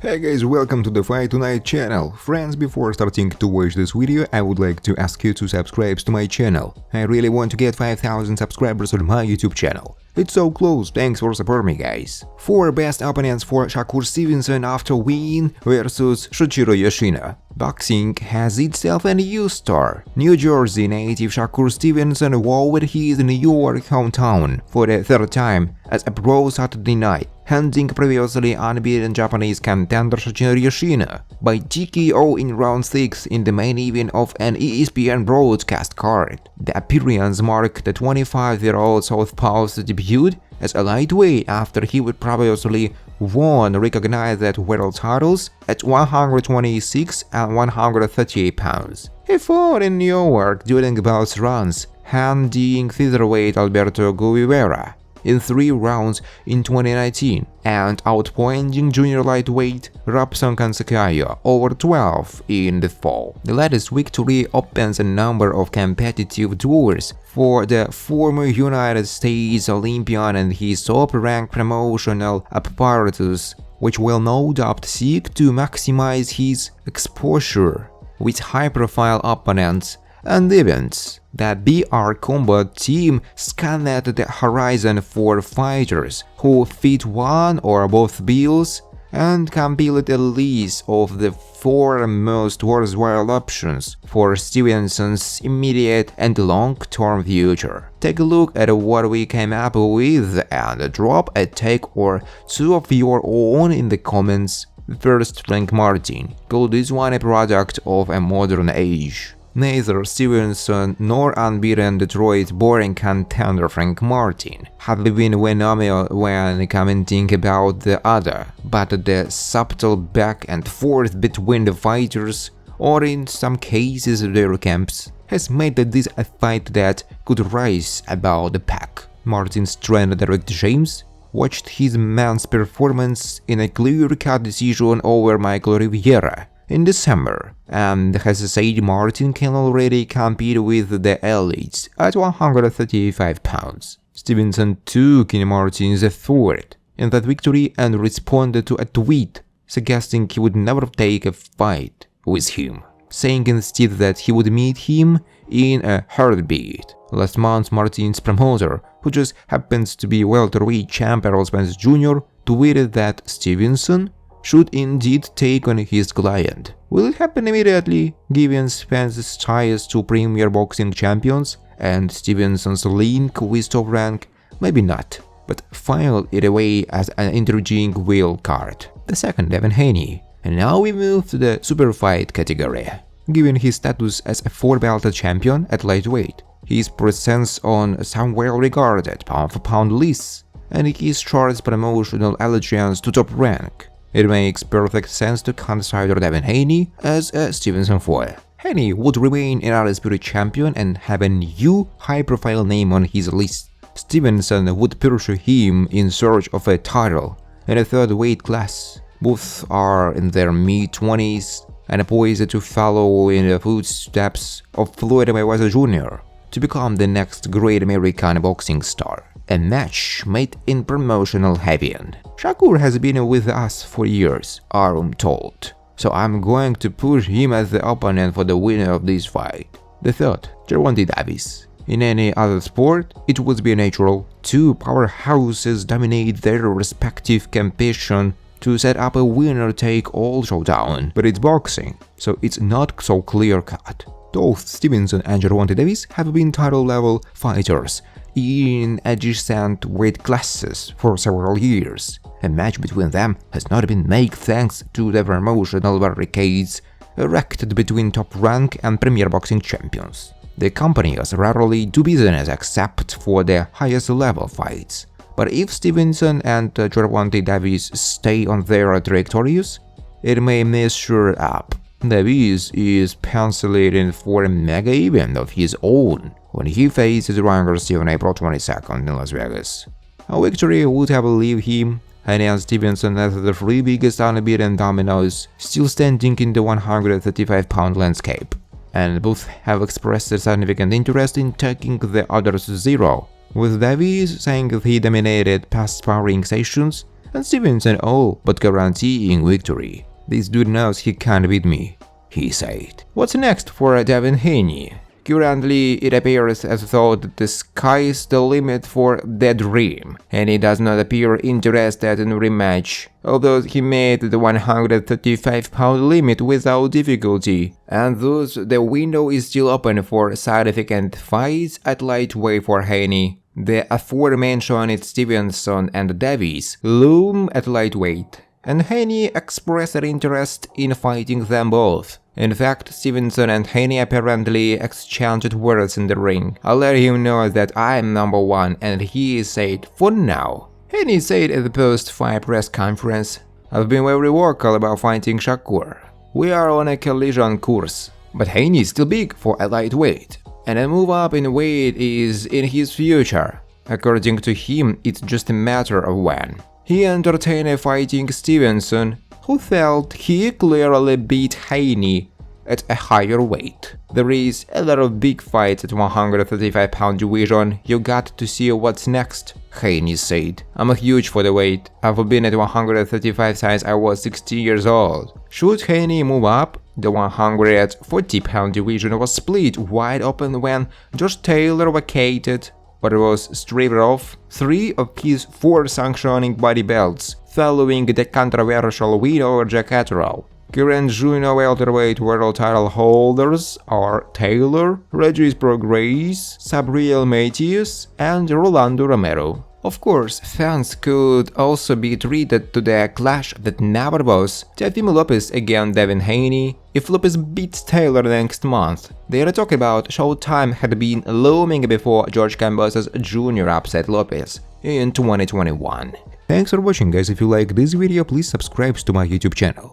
Hey guys, welcome to the Fight Tonight channel. Friends, before starting to watch this video, I would like to ask you to subscribe to my channel. I really want to get 5,000 subscribers on my YouTube channel. It's so close, thanks for supporting me guys. 4 best opponents for Shakur Stevenson after win versus Shuichiro Yoshino. Boxing has itself a new star. New Jersey native Shakur Stevenson wowed his New York hometown for the third time as a pro Saturday night, handing previously unbeaten Japanese contender Shuichiro Yoshino by TKO in round 6 in the main event of an ESPN-broadcast card. The appearance marked the 25-year-old southpaw's debut as a lightweight after he would previously won recognized world titles at 126 and 138 pounds. He fought in Newark during both rounds, handing featherweight Alberto Guevara in 3 rounds in 2019 and outpointing junior lightweight Robson Conceição over 12 in the fall. The latest victory opens a number of competitive doors for the former United States Olympian and his top-ranked promotional apparatus, which will no doubt seek to maximize his exposure with high-profile opponents and events. The BR Combat team scanned the horizon for fighters who fit one or both bills and compiled a list of the 4 most worthwhile options for Stevenson's immediate and long-term future. Take a look at what we came up with and drop a take or 2 of your own in the comments. First, Frank Martin called this one a product of a modern age. Neither Stevenson nor unbeaten Detroit-born contender Frank Martin have been phenomenal when commenting about the other, but the subtle back and forth between the fighters, or in some cases their camps, has made this a fight that could rise above the pack. Martin's trainer Derek James watched his man's performance in a clear-cut decision over Michael Rivera in December, and has said Martin can already compete with the elites at 135 pounds. Stevenson took in Martin's third in that victory and responded to a tweet suggesting he would never take a fight with him, saying instead that he would meet him in a heartbeat. Last month, Martin's promoter, who just happens to be welterweight champ Errol Spence Jr., tweeted that Stevenson should indeed take on his client. Will it happen immediately, given Spence's ties to premier boxing champions and Stevenson's link with top rank? Maybe not, but file it away as an intriguing wild card. The second, Devin Haney. And now we move to the super fight category. Given his status as a 4-belt champion at lightweight, his presence on some well-regarded pound-for-pound lists, and his short promotional allegiance to top rank, it makes perfect sense to consider Devin Haney as a Stevenson foil. Haney would remain an undisputed champion and have a new high-profile name on his list. Stevenson would pursue him in search of a title in a 3rd weight class. Both are in their mid-20s and poised to follow in the footsteps of Floyd Mayweather Jr. to become the next great American boxing star. A match made in promotional heaven. Shakur has been with us for years, I'm told, so I'm going to push him as the opponent for the winner of this fight. The third, Gervonta Davis. In any other sport, it would be natural. 2 powerhouses dominate their respective competition to set up a winner-take-all showdown, but it's boxing, so it's not so clear-cut. Both Stevenson and Gervonta Davis have been title-level fighters in adjacent weight classes for several years. A match between them has not been made thanks to the promotional barricades erected between top rank and premier boxing champions. The companies rarely do business except for the highest level fights. But if Stevenson and Gervonta Davis stay on their trajectories, it may measure up. Davis is penciled in for a mega event of his own when he faces Ryan Garcia on April 22nd in Las Vegas. A victory would have left him and Stevenson as the 3 biggest unbeaten dominoes still standing in the 135-pound landscape, and both have expressed a significant interest in taking the other's zero, with Davis saying he dominated past sparring sessions and Stevenson all but guaranteeing victory. "This dude knows he can't beat me," he said. What's next for Devin Haney? Currently, it appears as though that the sky is the limit for the dream, and he does not appear interested in a rematch, although he made the 135-pound limit without difficulty, and thus the window is still open for significant fights at lightweight for Haney. The aforementioned Stevenson and Davies loom at lightweight, and Haney expressed an interest in fighting them both. In fact, Stevenson and Haney apparently exchanged words in the ring. "I'll let him know that I'm #1, and he said, for now." Haney said at the post-fight press conference, "I've been very vocal about fighting Shakur. We are on a collision course, but Haney is still big for a lightweight, and a move up in weight is in his future. According to him, it's just a matter of when." He entertained fighting Stevenson, who felt he clearly beat Haney at a higher weight. "There is a lot of big fights at 135-pound division, you got to see what's next," Haney said. "I'm huge for the weight. I've been at 135 since I was 16 years old." Should Haney move up? The 140-pound division was split wide open when Josh Taylor vacated, but was stripped of 3 of his 4 sanctioning body belts, following the controversial win over Jack Catterall. Current junior welterweight world title holders are Taylor, Regis Prograis, Sabriel Matthews, and Rolando Romero. Of course, fans could also be treated to the clash that never was, Teofimo Lopez against Devin Haney, if Lopez beats Taylor next month. Their talk about Showtime had been looming before George Kambosos Jr. upset Lopez in 2021. Thanks for watching, guys. If you like this video, please subscribe to my YouTube channel.